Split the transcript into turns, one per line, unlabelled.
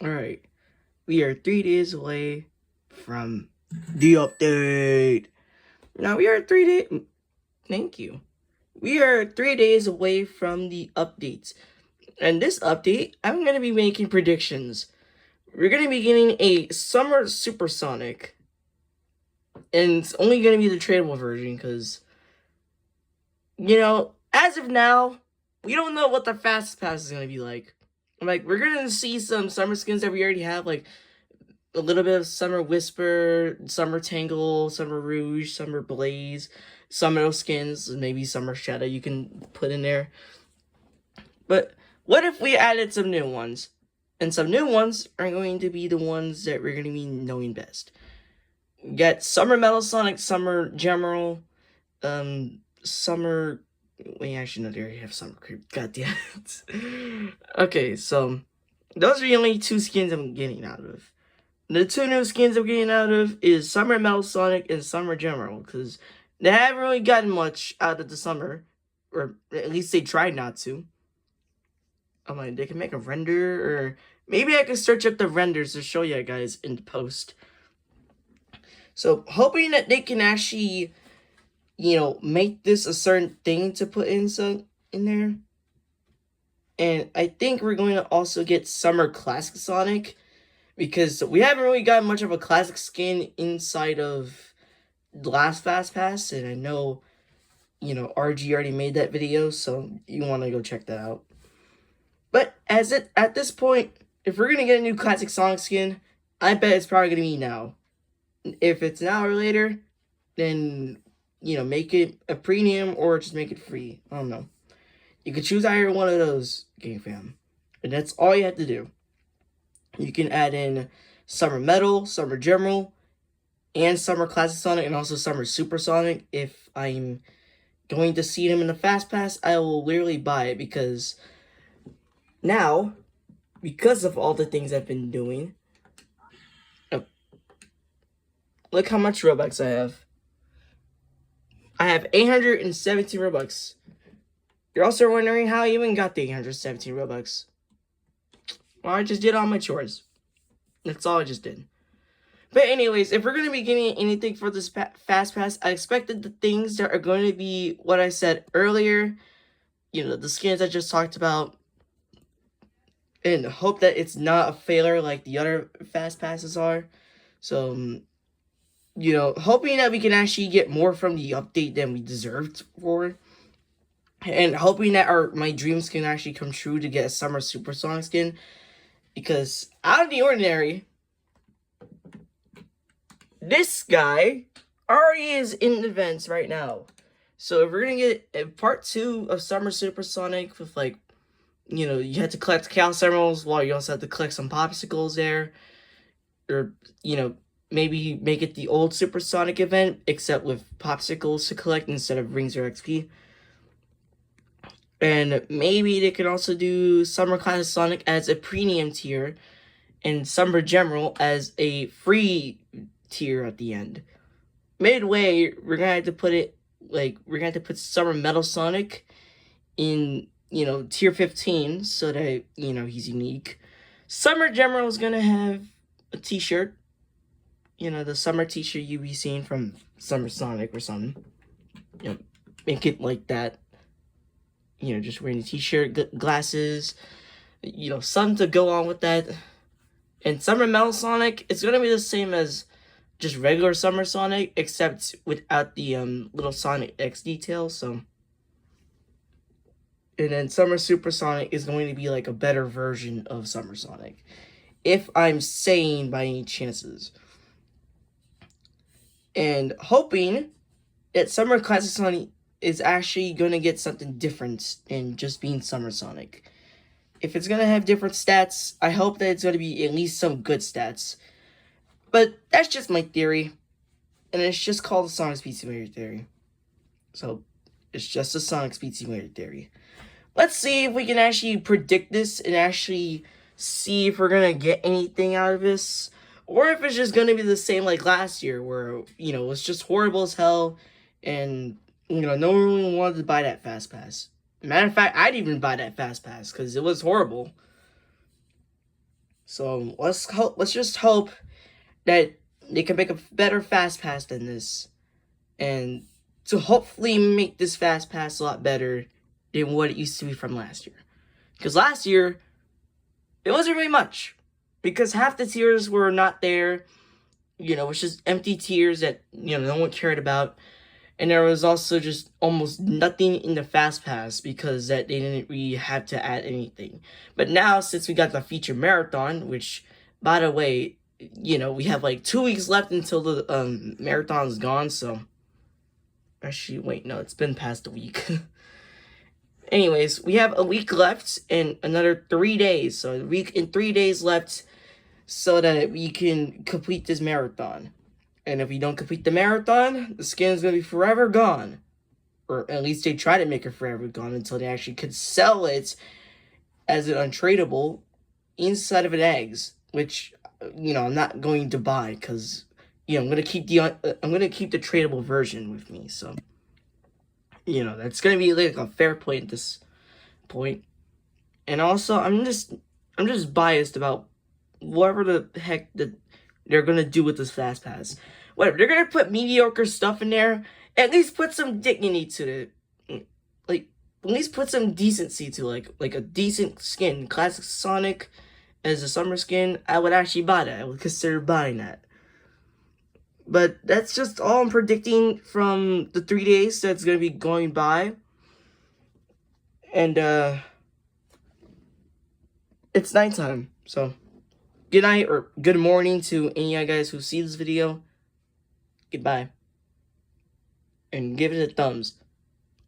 Alright, we are 3 days away from the update. Now we are 3 days. Thank you. We are 3 days away from the updates. And this update, I'm going to be making predictions. We're going to be getting a Summer Supersonic. And it's only going to be the tradable version because, as of now, we don't know what the Fast Pass is going to be like. We're going to see some summer skins that we already have, like a little bit of Summer Whisper, Summer Tangle, Summer Rouge, Summer Blaze, some of those skins, maybe Summer Shadow you can put in there. But what if we added some new ones? And some new ones are going to be the ones that we're going to be knowing best. Get Summer Metal Sonic, Summer General, Summer... Wait, actually, no, they already have Summer Creep. God damn it. Okay, so those are the only two skins I'm getting out of. The two new skins I'm getting out of is Summer Metal Sonic and Summer General, because they haven't really gotten much out of the summer, or at least they tried not to. I'm like, they can make a render, or maybe I can search up the renders to show you guys in the post. So, hoping that they can actually, make this a certain thing to put in there. And I think we're going to also get Summer Classic Sonic, because we haven't really gotten much of a classic skin inside of the last Fast Pass, and I know, RG already made that video, so you want to go check that out. But at this point, if we're gonna get a new classic Sonic skin, I bet it's probably gonna be now. If it's now or later, then make it a premium or just make it free. I don't know. You can choose either one of those, Game Fam, and that's all you have to do. You can add in Summer Metal, Summer General, and Summer Classic Sonic, and also Summer Super Sonic. If I'm going to see them in the Fast Pass, I will literally buy it because now, because of all the things I've been doing, look how much Robux I have. I have 817 Robux. You're also wondering how I even got the 817 Robux. Well, I just did all my chores. That's all I just did. But anyways, if we're going to be getting anything for this Fast Pass, I expected the things that are going to be what I said earlier. The skins I just talked about. And hope that it's not a failure like the other Fast Passes are. So, hoping that we can actually get more from the update than we deserved for. And hoping that my dreams can actually come true to get a Summer Supersonic skin. Because out of the ordinary, this guy already is in events right now. So if we're going to get a part 2 of Summer Supersonic with you have to collect Chaos Emeralds while you also have to collect some Popsicles there. Or, maybe make it the old Supersonic event, except with Popsicles to collect instead of Rings or XP. And maybe they could also do Summer Classic Sonic as a premium tier and Summer General as a free tier at the end. Midway, we're gonna have to put it we're gonna have to put Summer Metal Sonic in tier 15 so that he's unique. Summer General is gonna have a t-shirt, the summer t-shirt you be seeing from Summer Sonic or something. Make it like that. Just wearing a t-shirt, glasses, something to go on with that. And Summer Metal Sonic, it's gonna be the same as just regular Summer Sonic, except without the little Sonic X detail. So, and then Summer Super Sonic is going to be like a better version of Summer Sonic, if I'm sane by any chances. And hoping that Summer Classic Sonic is actually going to get something different than just being Summer Sonic. If it's going to have different stats, I hope that it's going to be at least some good stats. But that's just my theory. And it's just called the Sonic Speed Simulator theory. So, it's just a Sonic Speed Simulator theory. Let's see if we can actually predict this and actually see if we're going to get anything out of this. Or if it's just going to be the same like last year where, it's just horrible as hell. And, no one really wanted to buy that Fast Pass. Matter of fact, I'd even buy that Fast Pass because it was horrible. So let's just hope that they can make a better fast pass than this, and to hopefully make this fast pass a lot better than what it used to be from last year. Because last year, it wasn't really much. Because half the tiers were not there. You know, it's just empty tiers that, you know, no one cared about. And there was also just almost nothing in the fast pass because that they didn't really have to add anything. But now, since we got the feature marathon, which, by the way, you know, we have like 2 weeks left until the marathon's gone, so actually, wait, no, it's been past a week. Anyways, we have a week left and another 3 days, so a week and 3 days left so that we can complete this marathon. And if we don't complete the marathon, the skin is going to be forever gone. Or at least they try to make it forever gone until they actually could sell it as an untradeable inside of an eggs, which, you know, I'm not going to buy because, you know, I'm gonna keep the tradable version with me. So, you know, that's gonna be like a fair point at this point. And also, I'm just biased about whatever the heck that they're gonna do with this fast pass. Whatever, they're gonna put mediocre stuff in there. At least put some dignity to it. Like, at least put some decency to like a decent skin. Classic Sonic as a summer skin, I would actually buy that. I would consider buying that. But that's just all I'm predicting from the 3 days that's gonna be going by. And it's nighttime, so good night or good morning to any of you guys who see this video. Goodbye. And give it a thumbs.